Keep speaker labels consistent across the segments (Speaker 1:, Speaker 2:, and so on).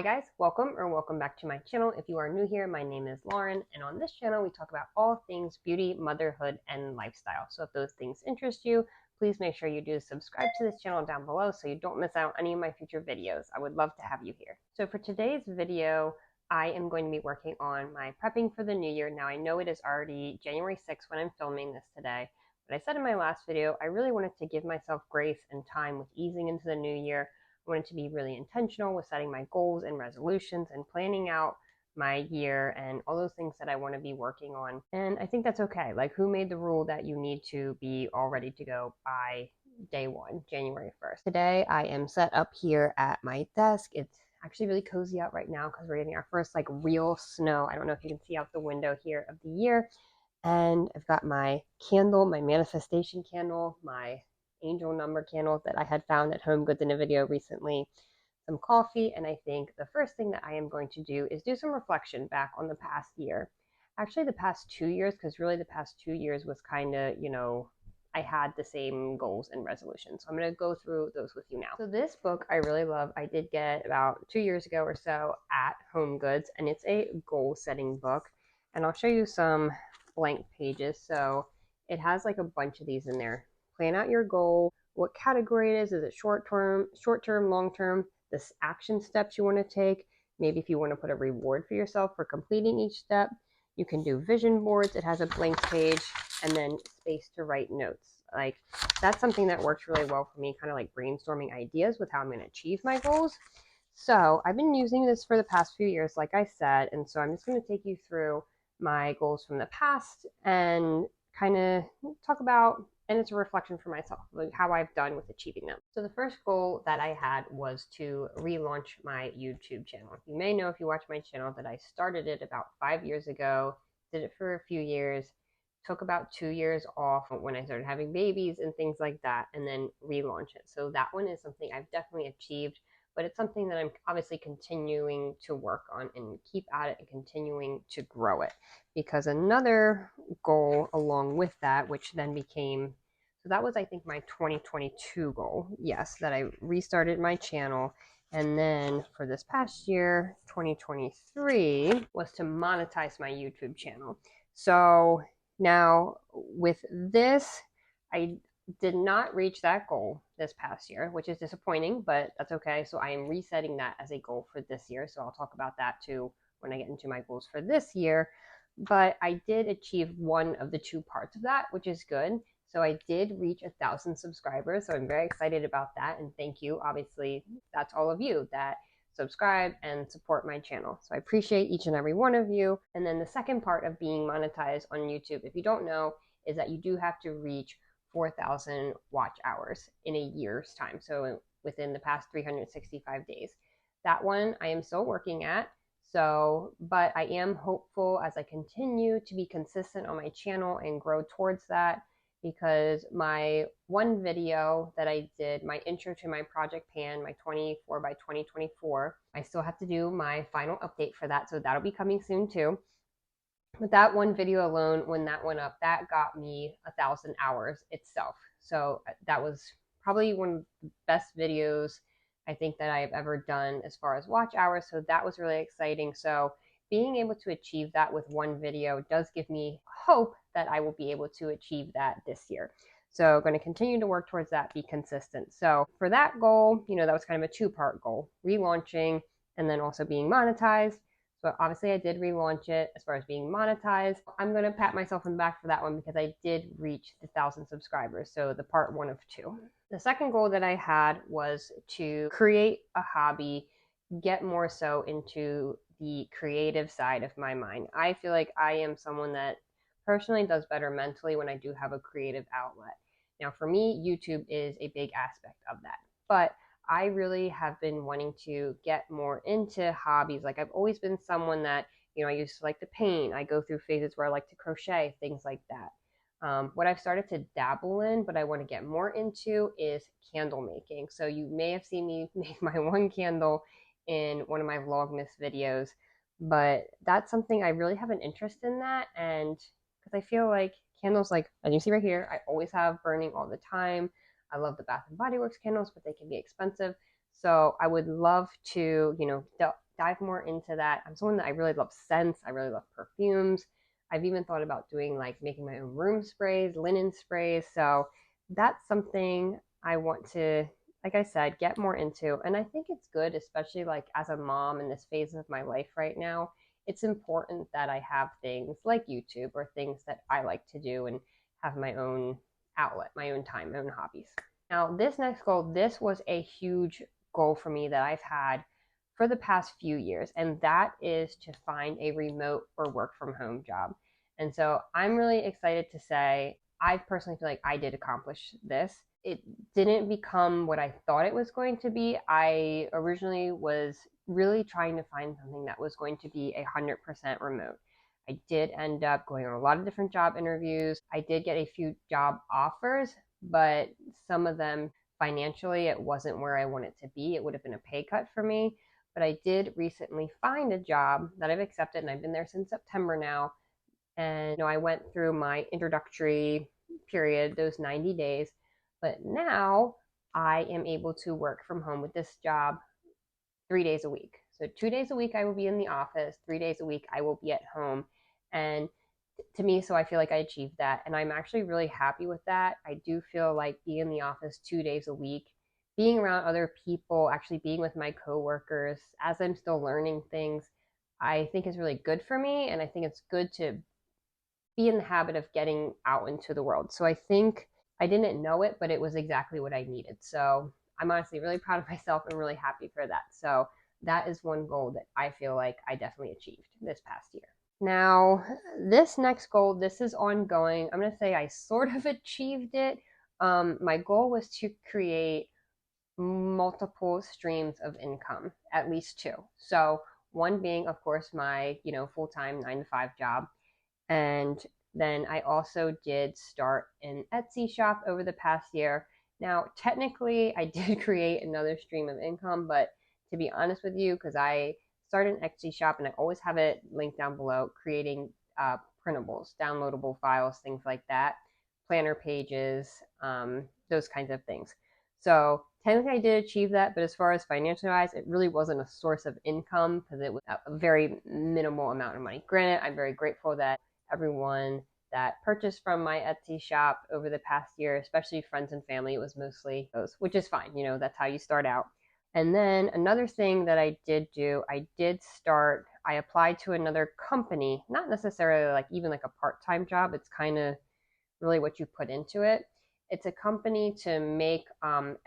Speaker 1: Hi guys, welcome back to my channel. If you are new here, my name is Lauren, and on this channel we talk about all things beauty, motherhood, and lifestyle. So if those things interest you, please make sure you do subscribe to this channel down below so you don't miss out on any of my future videos. I would love to have you here. So for today's video, I am going to be working on my prepping for the new year. Now I know it is already January 6th when I'm filming this today, but I said in my last video, I really wanted to give myself grace and time with easing into the new year. I wanted to be really intentional with setting my goals and resolutions and planning out my year and all those things that I want to be working on. And I think that's okay. Like, who made the rule that you need to be all ready to go by day one, January 1st? Today, I am set up here at my desk. It's actually really cozy out right now because we're getting our first like real snow. I don't know if you can see out the window here of the year. And I've got my candle, my manifestation candle, my angel number candle that I had found at Home Goods in a video recently, some coffee, and I think the first thing that I am going to do is do some reflection back on the past year. Actually, the past 2 years, because really the past 2 years was kind of, I had the same goals and resolutions. So I'm going to go through those with you now. So this book I really love. I did get about 2 years ago or so at Home Goods, and it's a goal setting book. And I'll show you some blank pages. So it has like a bunch of these in there. Plan out your goal, what category it is. Is it short-term, long-term, the action steps you want to take, maybe if you want to put a reward for yourself for completing each step. You can do vision boards. It has a blank page and then space to write notes. Like, that's something that works really well for me, kind of like brainstorming ideas with how I'm going to achieve my goals. So I've been using this for the past few years, like I said, and so I'm just going to take you through my goals from the past and kind of talk about, and it's a reflection for myself, like how I've done with achieving them. So the first goal that I had was to relaunch my YouTube channel. You may know, if you watch my channel, that I started it about 5 years ago, did it for a few years, took about 2 years off when I started having babies and things like that, and then relaunch it. So that one is something I've definitely achieved, but it's something that I'm obviously continuing to work on and keep at it and continuing to grow it. Because another goal along with that, which then became, so that was, I think, my 2022 goal. Yes, that I restarted my channel. And then for this past year, 2023, was to monetize my YouTube channel. So now with this, I did not reach that goal this past year, which is disappointing, but that's okay. So I am resetting that as a goal for this year. So I'll talk about that too when I get into my goals for this year. But I did achieve one of the two parts of that, which is good. So I did reach 1,000 subscribers. So I'm very excited about that. And thank you. Obviously, that's all of you that subscribe and support my channel. So I appreciate each and every one of you. And then the second part of being monetized on YouTube, if you don't know, is that you do have to reach 4,000 watch hours in a year's time. So within the past 365 days. That one I am still working at. So, but I am hopeful as I continue to be consistent on my channel and grow towards that, because my one video that I did, my intro to my project pan, my 24 by 2024, I still have to do my final update for that. So that'll be coming soon too. But that one video alone, when that went up, that got me 1,000 hours itself. So that was probably one of the best videos I think that I have ever done as far as watch hours. So that was really exciting. So being able to achieve that with one video does give me hope that I will be able to achieve that this year. So I'm going to continue to work towards that, be consistent. So for that goal, that was kind of a two-part goal, relaunching and then also being monetized. So obviously I did relaunch it. As far as being monetized, I'm going to pat myself on the back for that one because I did reach the 1,000 subscribers. So the part one of two. The second goal that I had was to create a hobby, get more so into the creative side of my mind. I feel like I am someone that personally does better mentally when I do have a creative outlet. Now for me, YouTube is a big aspect of that. But I really have been wanting to get more into hobbies. Like, I've always been someone that, I used to like to paint. I go through phases where I like to crochet, things like that. What I've started to dabble in, but I want to get more into, is candle making. So you may have seen me make my one candle in one of my Vlogmas videos, but that's something I really have an interest in that. And because I feel like candles, like as you see right here, I always have burning all the time. I love the Bath and Body Works candles, but they can be expensive. So I would love to, dive more into that. I'm someone that I really love scents. I really love perfumes. I've even thought about doing like making my own room sprays, linen sprays. So that's something I want to, like I said, get more into. And I think it's good, especially like as a mom in this phase of my life right now. It's important that I have things like YouTube or things that I like to do and have my own outlet, my own time, my own hobbies. Now, this next goal, this was a huge goal for me that I've had for the past few years, and that is to find a remote or work from home job. And so I'm really excited to say I personally feel like I did accomplish this. It didn't become what I thought it was going to be. I originally was really trying to find something that was going to be 100% remote. I did end up going on a lot of different job interviews. I did get a few job offers, but some of them financially, it wasn't where I wanted to be. It would have been a pay cut for me. But I did recently find a job that I've accepted, and I've been there since September now. And I went through my introductory period, those 90 days. But now I am able to work from home with this job 3 days a week. So 2 days a week I will be in the office, 3 days a week I will be at home. And to me, so I feel like I achieved that. And I'm actually really happy with that. I do feel like being in the office 2 days a week, being around other people, actually being with my coworkers as I'm still learning things, I think is really good for me. And I think it's good to be in the habit of getting out into the world. So I think I didn't know it, but it was exactly what I needed. So I'm honestly really proud of myself and really happy for that. So that is one goal that I feel like I definitely achieved this past year. Now, this next goal, this is ongoing. I'm going to say I sort of achieved it. My goal was to create multiple streams of income, at least two. So one being, of course, my, full-time 9 to 5 job. And then I also did start an Etsy shop over the past year. Now, technically, I did create another stream of income, but to be honest with you, because I started an Etsy shop and I always have it linked down below, creating printables, downloadable files, things like that, planner pages, those kinds of things. So technically I did achieve that, but as far as financially wise, it really wasn't a source of income because it was a very minimal amount of money. Granted, I'm very grateful that everyone that purchased from my Etsy shop over the past year, especially friends and family, it was mostly those, which is fine. That's how you start out. And then another thing that I did do, I applied to another company, not necessarily like even like a part-time job. It's kind of really what you put into it. It's a company to make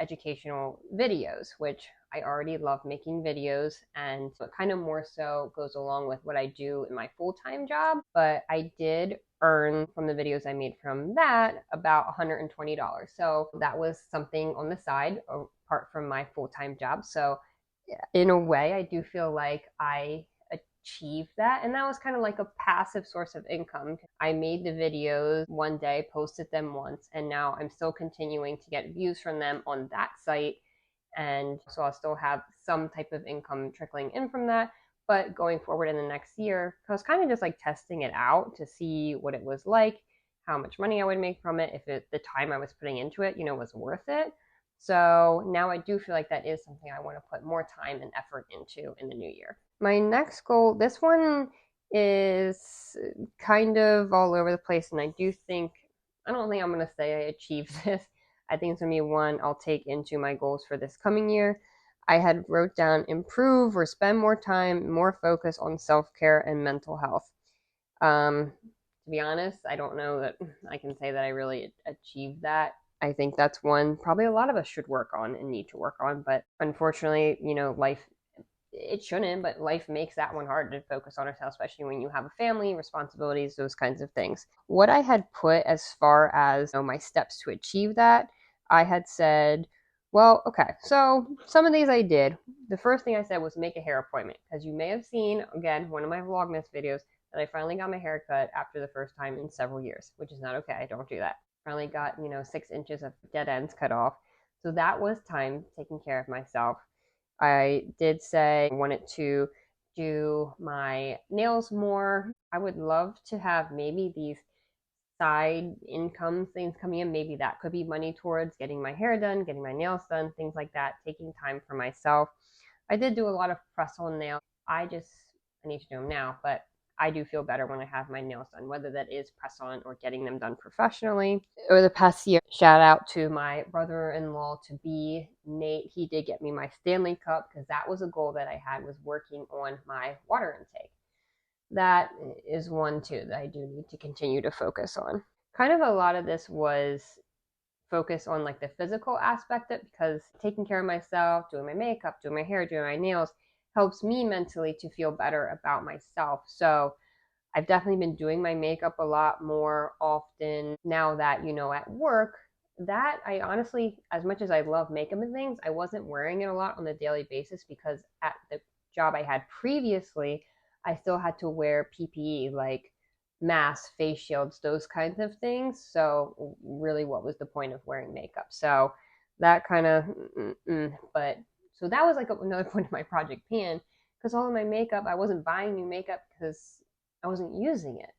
Speaker 1: educational videos, which I already love making videos, and it kind of more so goes along with what I do in my full-time job. But I did earn from the videos I made from that about $120. So that was something on the side apart from my full-time job. So in a way, I do feel like I achieved that. And that was kind of like a passive source of income. I made the videos one day, posted them once, and now I'm still continuing to get views from them on that site. And so I'll still have some type of income trickling in from that. But going forward in the next year, I was kind of just like testing it out to see what it was like, how much money I would make from it, if the time I was putting into it, was worth it. So now I do feel like that is something I want to put more time and effort into in the new year. My next goal, this one is kind of all over the place, and I don't think I'm going to say I achieved this. I think it's going to be one I'll take into my goals for this coming year. I had wrote down improve or spend more time, more focus on self-care and mental health. To be honest, I don't know that I can say that I really achieved that. I think that's one probably a lot of us should work on and need to work on. But unfortunately, life, it shouldn't, but life makes that one hard to focus on ourselves, especially when you have a family, responsibilities, those kinds of things. What I had put as far as my steps to achieve that, I had said, well, okay, so some of these I did. The first thing I said was make a hair appointment, because you may have seen, again, one of my Vlogmas videos, that I finally got my hair cut after the first time in several years, which is not okay. I don't do that. Finally got 6 inches of dead ends cut off. So that was time taking care of myself. I did say I wanted to do my nails more. I would love to have maybe these side income things coming in. Maybe that could be money towards getting my hair done, getting my nails done, things like that, taking time for myself. I did do a lot of press on nails. I need to do them now, but I do feel better when I have my nails done, whether that is press on or getting them done professionally. Over the past year, shout out to my brother-in-law to be, Nate. He did get me my Stanley Cup because that was a goal that I had, was working on my water intake. That is one too that I do need to continue to focus on. Kind of a lot of this was focus on like the physical aspect of it, because taking care of myself, doing my makeup, doing my hair, doing my nails helps me mentally to feel better about myself. So I've definitely been doing my makeup a lot more often now that, at work, that I honestly, as much as I love makeup and things, I wasn't wearing it a lot on a daily basis because at the job I had previously, I still had to wear PPE like masks, face shields, those kinds of things. So really, what was the point of wearing makeup? So that kind of, but so that was like another point of my project pan, because all of my makeup, I wasn't buying new makeup because I wasn't using it.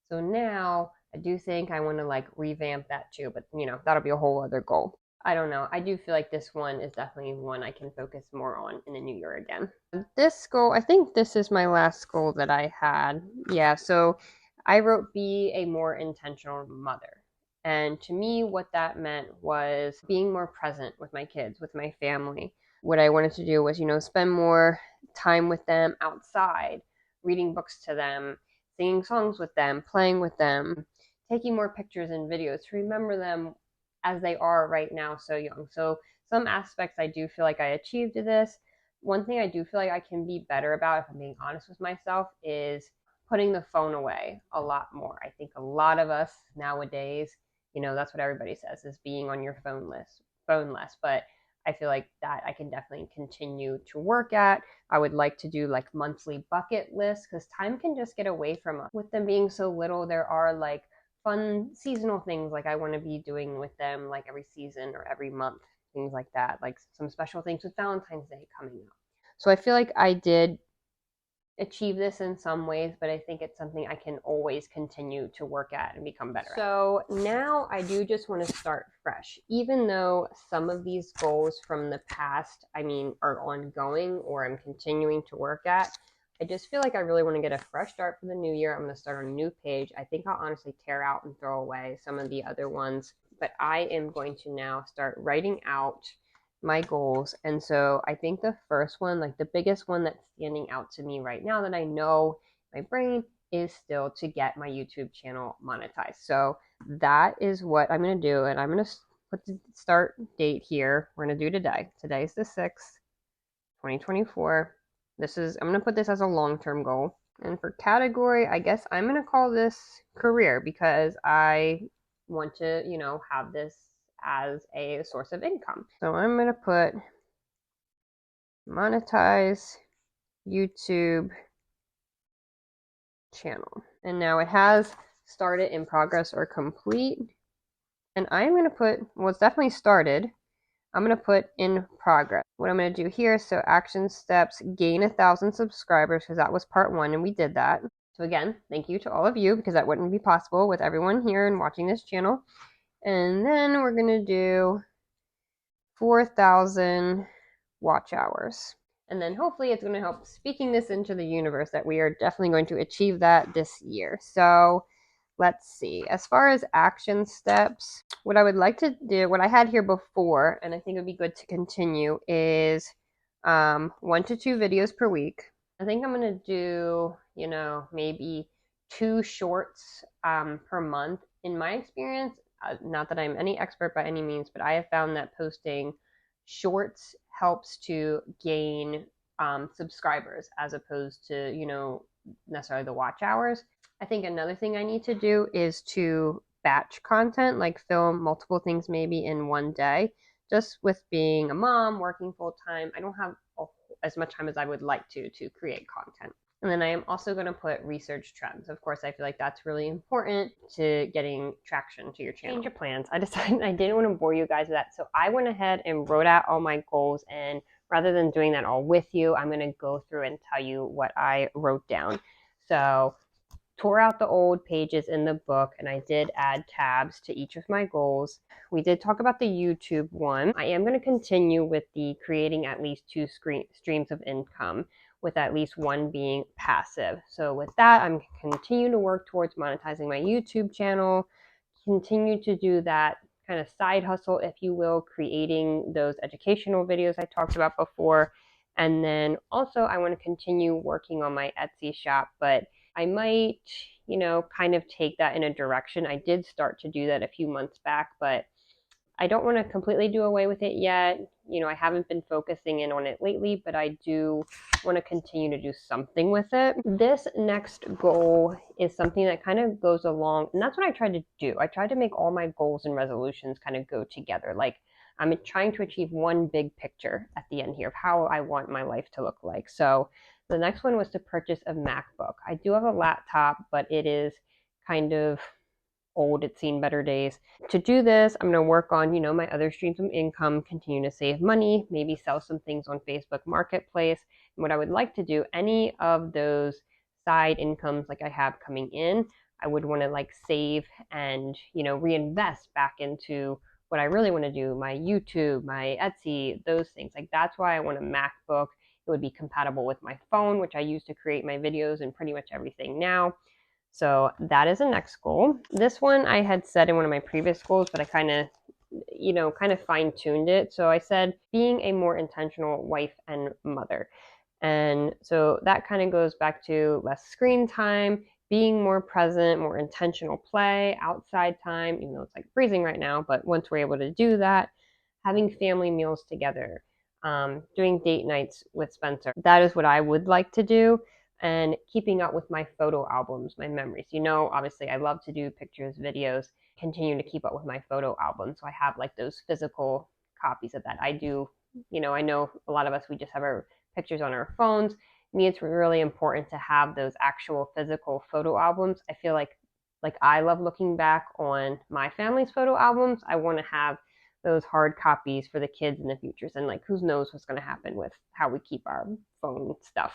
Speaker 1: So now I do think I want to like revamp that too, but that'll be a whole other goal. I don't know. I do feel like this one is definitely one I can focus more on in the new year again. This goal, I think this is my last goal that I had. Yeah, so I wrote be a more intentional mother. And to me, what that meant was being more present with my kids, with my family. What I wanted to do was, spend more time with them outside, reading books to them, singing songs with them, playing with them, taking more pictures and videos to remember them as they are right now, so young. So some aspects I do feel like I achieved this. One thing I do feel like I can be better about, if I'm being honest with myself, is putting the phone away a lot more. I think a lot of us nowadays, that's what everybody says, is being on your phone less. But I feel like that I can definitely continue to work at. I would like to do like monthly bucket lists, because time can just get away from us. With them being so little, there are like fun seasonal things like I want to be doing with them like every season or every month, things like that, like some special things with Valentine's Day coming up. So I feel like I did achieve this in some ways, but I think it's something I can always continue to work at and become better at. So now I do just want to start fresh, even though some of these goals from the past, are ongoing or I'm continuing to work at. I just feel like I really want to get a fresh start for the new year. I'm going to start on a new page. I think I'll honestly tear out and throw away some of the other ones, but I am going to now start writing out my goals. And so I think the first one, like the biggest one that's standing out to me right now that I know my brain, is still to get my YouTube channel monetized. So that is what I'm going to do. And I'm going to put the start date here. We're going to do today. Today's the 6th, 2024. I'm going to put this as a long-term goal. And for category, I guess I'm going to call this career, because I want to, have this as a source of income. So I'm going to put monetize YouTube channel. And now it has started, in progress, or complete. And I'm going to put, well, it's definitely started. I'm going to put in progress. What I'm going to do here, so action steps, gain 1,000 subscribers, because that was part 1 and we did that. So again, thank you to all of you, because that wouldn't be possible with everyone here and watching this channel. And then we're going to do 4,000 watch hours. And then hopefully it's going to help speaking this into the universe that we are definitely going to achieve that this year. So let's see. As far as action steps, what I would like to do, what I had here before, and I think it would be good to continue, is 1 to 2 videos per week. I think I'm going to do, maybe 2 shorts per month. In my experience, not that I'm any expert by any means, but I have found that posting shorts helps to gain subscribers as opposed to, necessarily the watch hours. I think another thing I need to do is to batch content, like film multiple things maybe in one day. Just with being a mom, working full time, I don't have as much time as I would like to create content. And then I am also going to put research trends. Of course, I feel like that's really important to getting traction to your channel. Change of plans. I decided I didn't want to bore you guys with that. So I went ahead and wrote out all my goals. And rather than doing that all with you, I'm going to go through and tell you what I wrote down. So tore out the old pages in the book, and I did add tabs to each of my goals. We did talk about the YouTube one. I am going to continue with the creating at least 2 streams of income. with at least one being passive. So with that, I'm continuing to work towards monetizing my YouTube channel, continue to do that kind of side hustle, if you will, creating those educational videos I talked about before. And then also I want to continue working on my Etsy shop, but I might, kind of take that in a direction. I did start to do that a few months back, but I don't want to completely do away with it yet. I haven't been focusing in on it lately, but I do want to continue to do something with it. This next goal is something that kind of goes along, and that's what I tried to do. I tried to make all my goals and resolutions kind of go together. Like, I'm trying to achieve one big picture at the end here of how I want my life to look like. So the next one was to purchase a MacBook. I do have a laptop, but it is kind of old. It's seen better days. To do this, I'm going to work on, my other streams of income, continue to save money, maybe sell some things on Facebook Marketplace. And what I would like to do, any of those side incomes like I have coming in, I would want to like save and, reinvest back into what I really want to do, my YouTube, my Etsy, those things. Like that's why I want a MacBook. It would be compatible with my phone, which I use to create my videos and pretty much everything now. So that is the next goal. This one I had said in one of my previous goals, but I kind of fine-tuned it. So I said being a more intentional wife and mother. And so that kind of goes back to less screen time, being more present, more intentional play, outside time, even though it's like freezing right now, but once we're able to do that, having family meals together, doing date nights with Spencer. That is what I would like to do. And keeping up with my photo albums, my memories. Obviously I love to do pictures, videos, continue to keep up with my photo albums. So I have like those physical copies of that. I do, I know a lot of us, we just have our pictures on our phones. Me, it's really important to have those actual physical photo albums. I feel like I love looking back on my family's photo albums. I want to have those hard copies for the kids in the futures. And like, who knows what's going to happen with how we keep our phone stuff.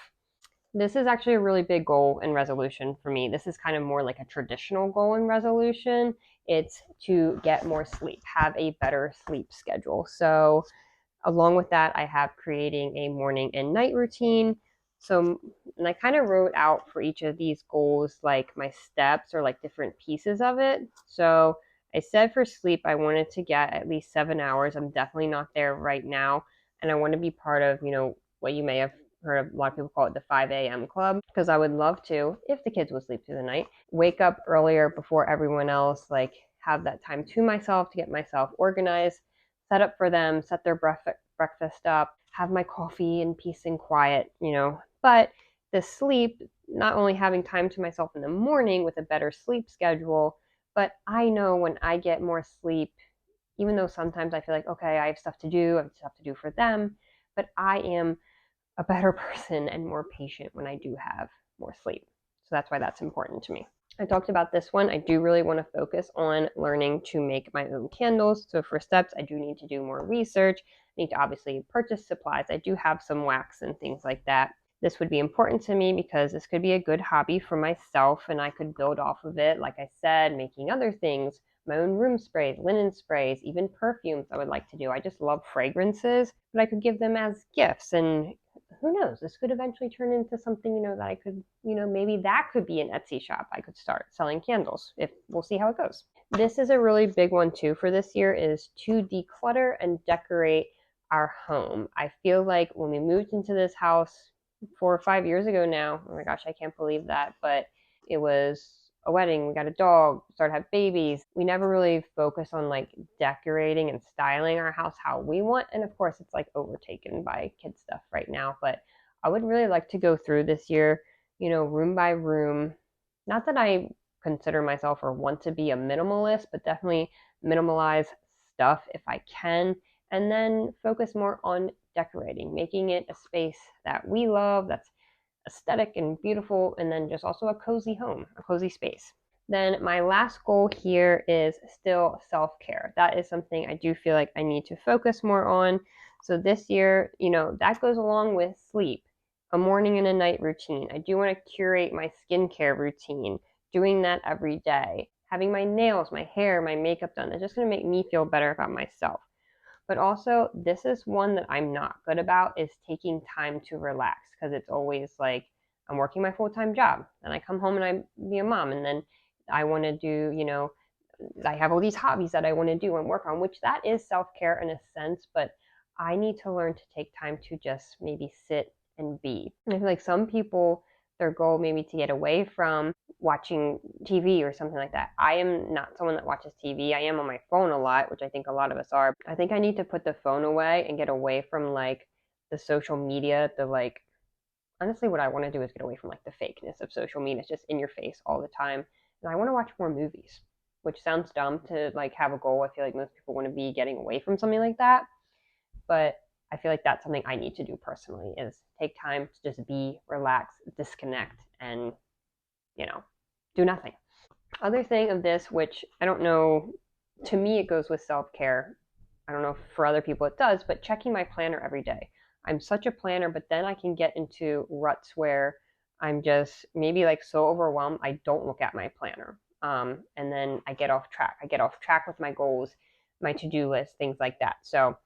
Speaker 1: This is actually a really big goal and resolution for me. This is kind of more like a traditional goal and resolution. It's to get more sleep, have a better sleep schedule. So along with that, I have creating a morning and night routine. So, and I kind of wrote out for each of these goals, like my steps or like different pieces of it. So I said for sleep, I wanted to get at least 7 hours. I'm definitely not there right now. And I want to be part of, what you may have heard of, a lot of people call it the 5 a.m. club, because I would love to, if the kids would sleep through the night, wake up earlier before everyone else, like have that time to myself to get myself organized, set up for them, set their breakfast up, have my coffee in peace and quiet, But the sleep, not only having time to myself in the morning with a better sleep schedule, but I know when I get more sleep, even though sometimes I feel like, okay, I have stuff to do, I have stuff to do for them, but I am a better person and more patient when I do have more sleep. So that's why that's important to me. I talked about this one. I do really want to focus on learning to make my own candles. So for steps, I do need to do more research. I need to obviously purchase supplies. I do have some wax and things like that. This would be important to me because this could be a good hobby for myself and I could build off of it. Like I said, making other things, my own room sprays, linen sprays, even perfumes I would like to do. I just love fragrances, but I could give them as gifts. And who knows, this could eventually turn into something, that I could, maybe that could be an Etsy shop. I could start selling candles. We'll see how it goes. This is a really big one too for this year, is to declutter and decorate our home. I feel like when we moved into this house 4 or 5 years ago now, oh my gosh, I can't believe that, but it was a wedding, we got a dog, started to have babies. We never really focus on like decorating and styling our house how we want. And of course it's like overtaken by kid stuff right now, but I would really like to go through this year, room by room. Not that I consider myself or want to be a minimalist, but definitely minimalize stuff if I can, and then focus more on decorating, making it a space that we love, that's aesthetic and beautiful, and then just also a cozy home, a cozy space. Then my last goal here is still self-care. That is something I do feel like I need to focus more on. So this year, that goes along with sleep, a morning and a night routine. I do want to curate my skincare routine, doing that every day, having my nails, my hair, my makeup done. It's just going to make me feel better about myself. But also, this is one that I'm not good about, is taking time to relax, because it's always like I'm working my full-time job, and I come home and I be a mom, and then I want to do, I have all these hobbies that I want to do and work on, which that is self-care in a sense, but I need to learn to take time to just maybe sit and be. And I feel like some people, their goal maybe to get away from watching TV or something like that. I am not someone that watches TV. I am on my phone a lot, which I think a lot of us are. I think I need to put the phone away and get away from like the social media, the like honestly what I want to do is get away from like the fakeness of social media. It's just in your face all the time. And I want to watch more movies, which sounds dumb to like have a goal. I feel like most people want to be getting away from something like that. But I feel like that's something I need to do personally, is take time to just be, relax, disconnect, and, do nothing. Other thing of this, which I don't know, to me it goes with self-care. I don't know if for other people it does, but checking my planner every day. I'm such a planner, but then I can get into ruts where I'm just maybe like so overwhelmed I don't look at my planner. And then I get off track. I get off track with my goals, my to-do list, things like that. So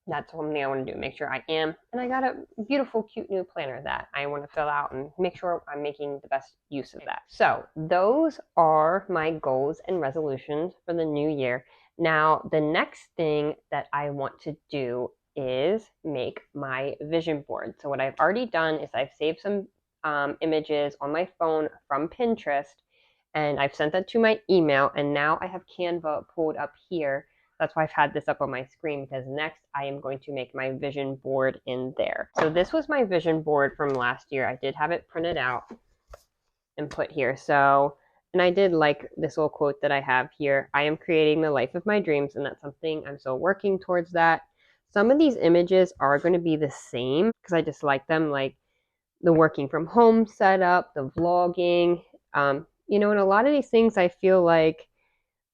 Speaker 1: that's something I want to do. Make sure I am. And I got a beautiful, cute new planner that I want to fill out and make sure I'm making the best use of that. So those are my goals and resolutions for the new year. Now, the next thing that I want to do is make my vision board. So what I've already done is I've saved some images on my phone from Pinterest, and I've sent that to my email, and now I have Canva pulled up here. That's why I've had this up on my screen, because next I am going to make my vision board in there. So this was my vision board from last year. I did have it printed out and put here. So, and I did like this little quote that I have here. I am creating the life of my dreams, and that's something I'm still working towards that. Some of these images are going to be the same because I just like them, like the working from home setup, the vlogging, and a lot of these things I feel like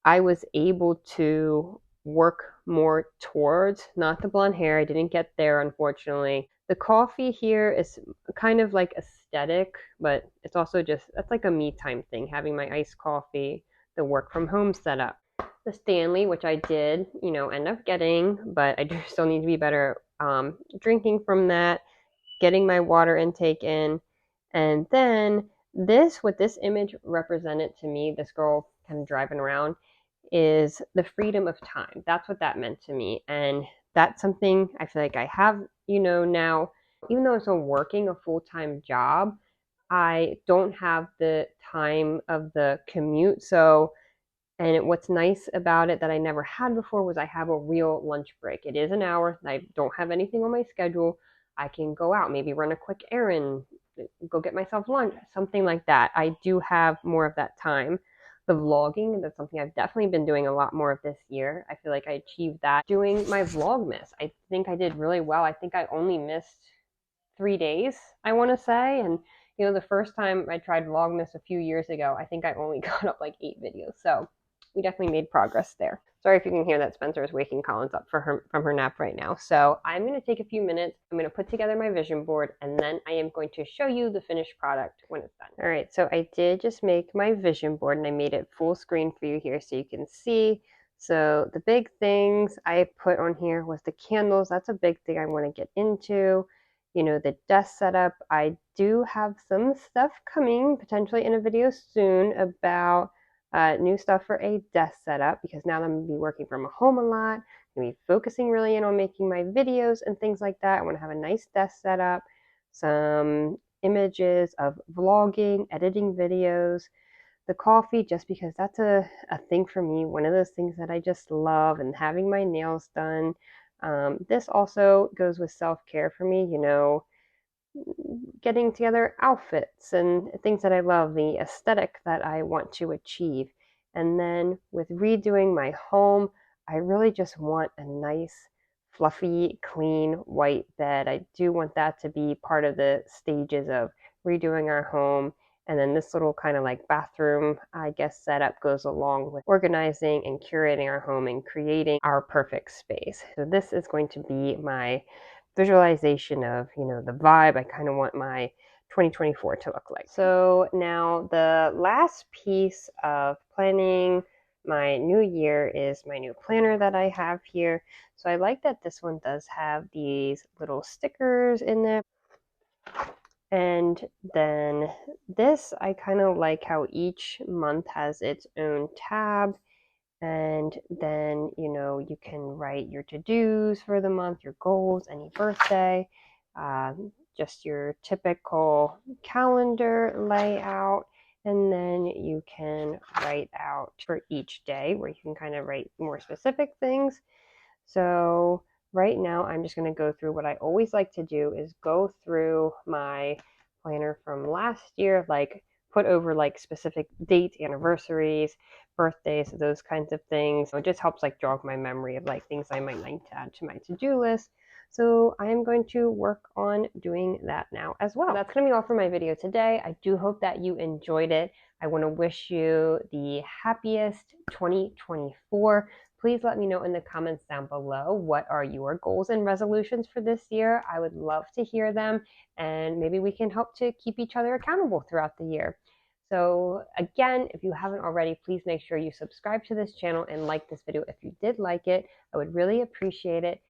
Speaker 1: I was able to work more towards. Not the blonde hair, I didn't get there, unfortunately. The coffee here is kind of like aesthetic, but it's also just, that's like a me time thing, having my iced coffee, the work from home setup. The Stanley, which I did, end up getting, but I do still need to be better drinking from that, getting my water intake in. And then what this image represented to me, this girl kind of driving around, is the freedom of time. That's what that meant to me. And that's something I feel like I have, now, even though I'm still working a full-time job, I don't have the time of the commute. So, and what's nice about it that I never had before was I have a real lunch break. It is an hour. I don't have anything on my schedule. I can go out, maybe run a quick errand, go get myself lunch, something like that. I do have more of that time. The vlogging, that's something I've definitely been doing a lot more of this year. I feel like I achieved that doing my Vlogmas. I think I did really well. I think I only missed 3 days, I want to say. And, the first time I tried Vlogmas a few years ago, I think I only got up like 8 videos. So we definitely made progress there. Sorry if you can hear that Spencer is waking Collins up from her nap right now. So I'm going to take a few minutes. I'm going to put together my vision board, and then I am going to show you the finished product when it's done. All right, so I did just make my vision board, and I made it full screen for you here so you can see. So the big things I put on here was the candles. That's a big thing I want to get into. The desk setup. I do have some stuff coming potentially in a video soon about new stuff for a desk setup, because now I'm going to be working from home a lot. I'm going to be focusing really in on making my videos and things like that. I want to have a nice desk setup, some images of vlogging, editing videos, the coffee, just because that's a thing for me, one of those things that I just love, and having my nails done. This also goes with self-care for me, getting together outfits and things that I love, the aesthetic that I want to achieve. And then with redoing my home, I really just want a nice, fluffy, clean, white bed. I do want that to be part of the stages of redoing our home. And then this little kind of like bathroom, I guess, setup goes along with organizing and curating our home and creating our perfect space. So this is going to be my visualization of, the vibe I kind of want my 2024 to look like. So now the last piece of planning my new year is my new planner that I have here. So I like that this one does have these little stickers in it. And then this, I kind of like how each month has its own tab. And then, you can write your to-dos for the month, your goals, any birthday, just your typical calendar layout. And then you can write out for each day where you can kind of write more specific things. So right now I'm just going to go through what I always like to do is go through my planner from last year, like put over like specific dates, anniversaries, birthdays, those kinds of things. It just helps like jog my memory of like things I might like to add to my to-do list. So I am going to work on doing that now as well. So that's going to be all for my video today. I do hope that you enjoyed it. I want to wish you the happiest 2024. Please let me know in the comments down below, what are your goals and resolutions for this year? I would love to hear them, and maybe we can help to keep each other accountable throughout the year. So again, if you haven't already, please make sure you subscribe to this channel and like this video if you did like it. I would really appreciate it.